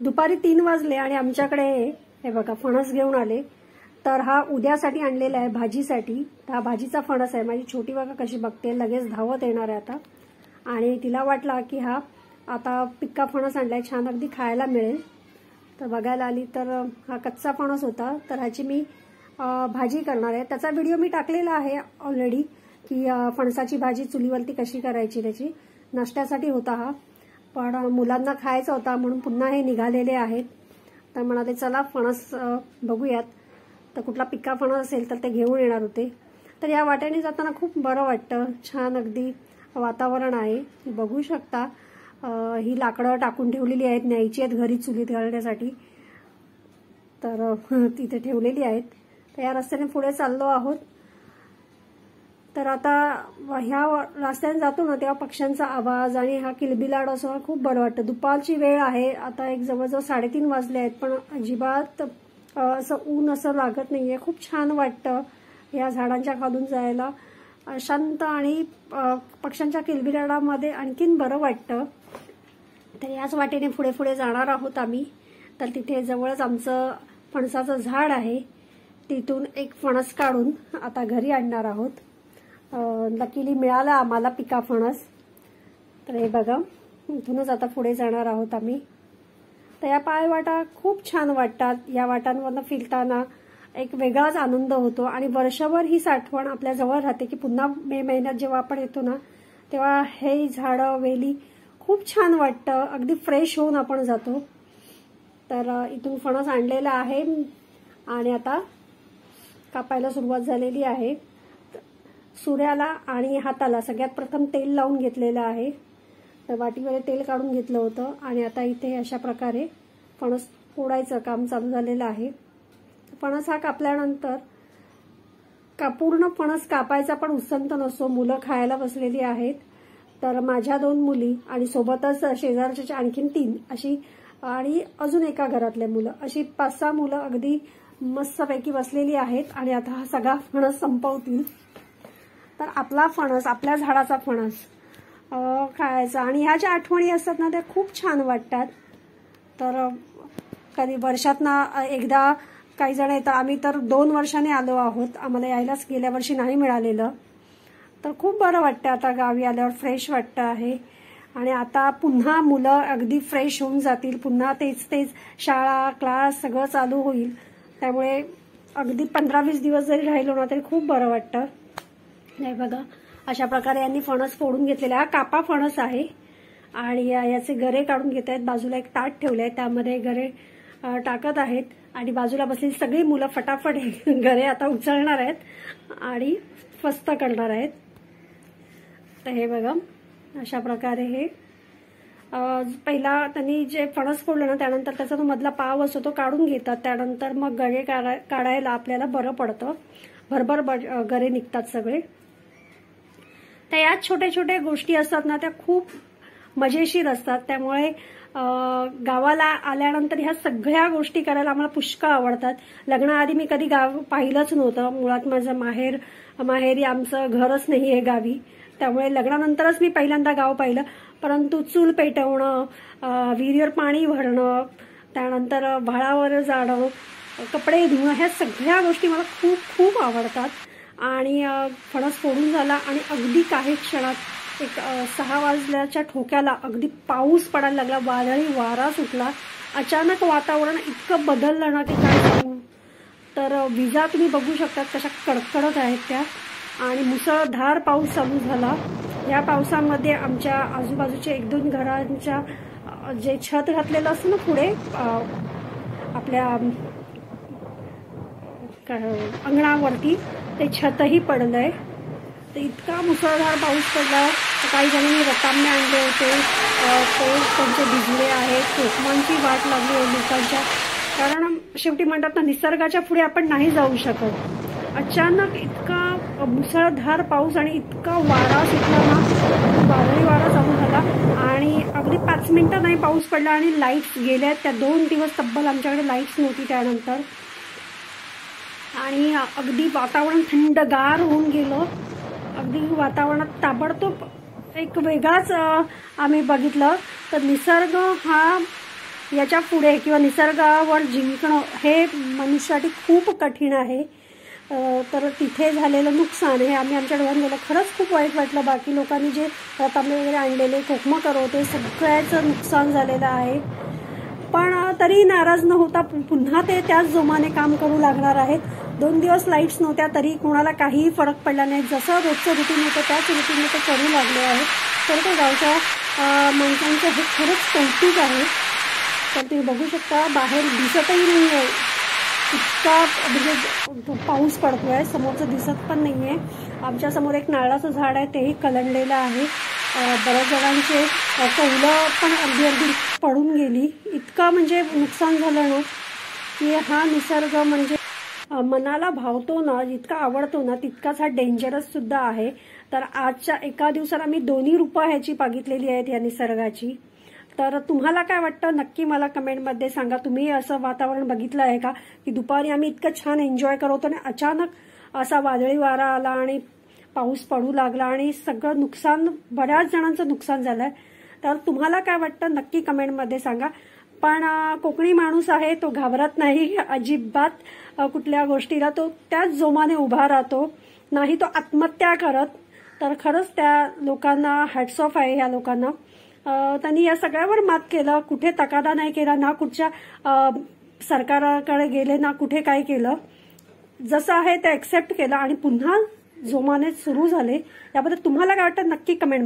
दुपारी 3 वाजले आणि आमच्याकडे हे बघा फणस घेऊन आले। तर हा उद्यासाठी आणलेला आहे भाजीसाठी। हा भाजीचा फणस आहे। माझी छोटी बघा कशी बघते, लगेच धावत येणार आहे आता। आणि तिला वाटला की हा आता पिक्का फणस आणलाय, छान अगदी खायला मिळेल। तर बघायला आली तर हा कच्चा फणस होता, तर ह्याची मी भाजी करणार आहे। त्याचा व्हिडिओ मी टाकलेला आहे ऑलरेडी की फणसाची भाजी चुलीवरती कशी करायची त्याची। नाश्त्यासाठी होता हा, पण मुलांना खायचा होता म्हणून पुन्हा हे निघालेले आहेत। तर म्हणाले चला फणस बघूयात, तर कुठला पिक्का फणस असेल तर ते घेऊन येणार होते। तर या वाट्याने जाताना खूप बरं वाटतं, छान अगदी वातावरण आहे। बघू शकता ही लाकडं टाकून ठेवलेली आहेत, न्यायची आहेत घरी चुलीत घालण्यासाठी। तर तिथे ठेवलेली आहेत। तर या रस्त्याने पुढे चाललो आहोत। तर आता ह्या रस्त्याने जातो ना तेव्हा पक्ष्यांचा आवाज आणि हा किलबिलाट असं खूप बरं वाटतं। दुपारची वेळ आहे, आता एक जवळजवळ 3:30 वाजले आहेत, पण अजिबात असं ऊन असं लागत नाहीये। खूप छान वाटतं या झाडांच्या खालून जायला, शांत आणि पक्ष्यांच्या किलबिलाटामध्ये आणखीन बरं वाटतं। तर याच वाटेने पुढे पुढे जाणार आहोत आम्ही। तर तिथे जवळच आमचं फणसाचं झाड आहे, तिथून एक फणस काढून आता घरी आणणार आहोत। लकीली मिळाला आम्हाला पिका फणस। तर हे बघा, इथूनच आता पुढे जाणार आहोत आम्ही। तर या पायवाटा खूप छान वाटतात, या वाटांवरनं फिरताना एक वेगळाच आनंद होतो आणि वर्षभर ही साठवण आपल्या जवळ राहते की पुन्हा मे महिन्यात जेव्हा आपण येतो ना तेव्हा हे झाडं वेली खूप छान वाटतं, अगदी फ्रेश होऊन आपण जातो। तर इथून फणस आणलेला आहे आणि आता कापायला सुरुवात झालेली आहे। सुऱ्याला आणि हाताला सगळ्यात प्रथम तेल लावून घेतलेलं आहे। तर वाटीमध्ये तेल काढून घेतलं होतं आणि आता इथे अशा प्रकारे फणस फोडायचं काम चालू झालेलं आहे। फणस हा कापल्यानंतर पूर्ण फणस कापायचा पण उसंत नसतो, मुलं खायला बसलेली आहेत। तर माझ्या 2 मुली आणि सोबतच शेजारच्या आणखीन 3 अशी आणि अजून एका घरातले मुलं, अशी 5-6 मुलं अगदी मस्तपैकी बसलेली आहेत आणि आता हा सगळा फणस संपवतील। तर आपला फणस, आपल्या झाडाचा फणस खायचा आणि ह्या ज्या आठवणी असतात ना त्या खूप छान वाटतात। तर कधी वर्षातनं एकदा काही जण येतात, आम्ही तर 2 वर्षांनी आलो आहोत, आम्हाला यायलाच गेल्या वर्षी नाही मिळालेलं। तर खूप बरं वाटतं, आता गावी आल्यावर फ्रेश वाटतं आहे। आणि आता पुन्हा मुलं अगदी फ्रेश होऊन जातील, पुन्हा तेच शाळा क्लास सगळं चालू होईल। त्यामुळे अगदी 15-20 दिवस जरी राहिलो ना तरी खूप बरं वाटतं। नाही बघा, अशा प्रकारे यांनी फणस फोडून घेतलेला हा कापा फणस आहे आणि याचे गरे काढून घेत आहेत। बाजूला एक ताट ठेवले आहे, त्यामध्ये गरे टाकत आहेत आणि बाजूला बसलेली सगळी मुलं फटाफट गरे आता उचलणार आहेत आणि फस्त करणार आहेत। तर हे बघा, अशा प्रकारे हे पहिला त्यांनी जे फणस फोडलं ना त्यानंतर त्याचा तो मधला पाव असतो तो काढून घेतात, त्यानंतर मग गरे काढायला आपल्याला बरं पडतं, भरभर गरे निघतात सगळे। तर यात छोट्या छोट्या गोष्टी असतात ना त्या खूप मजेशीर असतात। त्यामुळे गावाला आल्यानंतर ह्या सगळ्या गोष्टी करायला आम्हाला पुष्कळ आवडतात। लग्नाआधी मी कधी गाव पाहिलंच नव्हतं, मुळात माझं माहेरी आमचं घरच नाही आहे गावी, त्यामुळे लग्नानंतरच मी पहिल्यांदा गाव पाहिलं। परंतु चूल पेटवणं, विहिरीवर पाणी भरणं, त्यानंतर भाळावर जाणं, कपडे धुणं, ह्या सगळ्या गोष्टी मला खूप खूप आवडतात। आणि फणस फोडून झाला आणि अगदी काही क्षणात एक 6 वाजल्याच्या ठोक्याला अगदी पाऊस पडायला लागला, वादळी वारा सुटला, अचानक वातावरण इतकं बदललं ना की काय सांगू। तर विजा तुम्ही बघू शकता कशा कडकडत आहेत त्या आणि मुसळधार पाऊस चालू झाला। या पावसामध्ये आमच्या आजूबाजूच्या 1-2 घरांच्या जे छत घातलेलं असतं ना पुढे आपल्या अंगणावरती, ते छतही पडलंय। तर इतका मुसळधार पाऊस पडला, काही जणांनी रतांबे आणले होते ते त्यांचे भिजले आहेत, जोखमांची वाट लागली आहे लोकांच्या, कारण शेवटी म्हणतात ना निसर्गाच्या पुढे आपण नाही जाऊ शकत। अचानक इतका मुसळधार पाऊस आणि इतका वारा सुटला ना, वादळी वारा चालू झाला आणि अगदी 5 मिनिटं नाही पाऊस पडला आणि लाईट्स गेल्या। त्या 2 दिवस तब्बल आमच्याकडे लाईट्स नव्हती त्यानंतर आणि अगदी वातावरण थंडगार होऊन गेलं। अगदी वातावरणात ताबडतोब एक वेगळाच आम्ही बघितलं। तर निसर्ग हा याच्या पुढे किंवा निसर्गावर जिंकणं हे मनुष्यासाठी खूप कठीण आहे. तर तिथे झालेलं नुकसान हे आम्ही आमच्या डोळ्यांनी गेलं. खरंच खूप वाईट वाटलं. बाकी लोकांनी जे रतांबे वगैरे आणलेले कोकमं करवते सगळ्याचं नुकसान झालेलं आहे. पण तरी नाराज न होता पुन्हा ते त्याच जोमाने काम करू लागणार आहेत. 2 दिवस लाईट्स नव्हत्या तरी कोणाला काहीही फरक पडला नाही. जसं रोजचं रुटीन होतं त्याच रुटीनने ते करू लागले आहेत. तर ते गावच्या माणसांचं हे खरंच कौतुक आहे. तर तुम्ही बघू शकता बाहेर दिसतही नाही आहे इतका म्हणजे पाऊस पडतोय. समोरचं दिसत पण नाहीये. आमच्या समोर एक नारळाचं झाड आहे तेही कलंडलेलं आहे. बऱ्याच जणांचे कौलं पण अर्धी पडून गेली. इतका म्हणजे नुकसान झालं ना की हा निसर्ग म्हणजे मनाला भावतो ना, जितका आवडतो ना तितकाच हा डेंजरस सुद्धा आहे. तर आजच्या एका दिवसात आम्ही 2 रूपं ह्याची बघितलेली आहेत या निसर्गाची. तर तुम्हाला काय वाटतं नक्की मला कमेंटमध्ये सांगा. तुम्ही असं वातावरण बघितलं आहे का की दुपारी आम्ही इतकं छान एन्जॉय करत होतो आणि अचानक असा वादळी वारा आला आणि पाऊस पडू लागला आणि सगळं नुकसान बऱ्याच जणांचं नुकसान झालंय. तर तुम्हाला काय वाटतं नक्की कमेंटमध्ये सांगा. पण कोकणी माणूस आहे तो घाबरत नाही अजिबात कुठल्या गोष्टीला. तो त्याच जोमाने उभा राहतो. नाही तो आत्महत्या करत. तर खरंच त्या लोकांना हॅट्स ऑफ आहे. ह्या लोकांना त्यांनी या सगळ्यावर मात केलं. कुठे तकादा नाही केला ना, कुठच्या सरकाराकडे गेले ना, कुठे काय केलं. जसं आहे ते एक्सेप्ट केलं आणि पुन्हा जोमाने सुरू झाले. याबद्दल तुम्हाला काय वाटतं नक्की कमेंट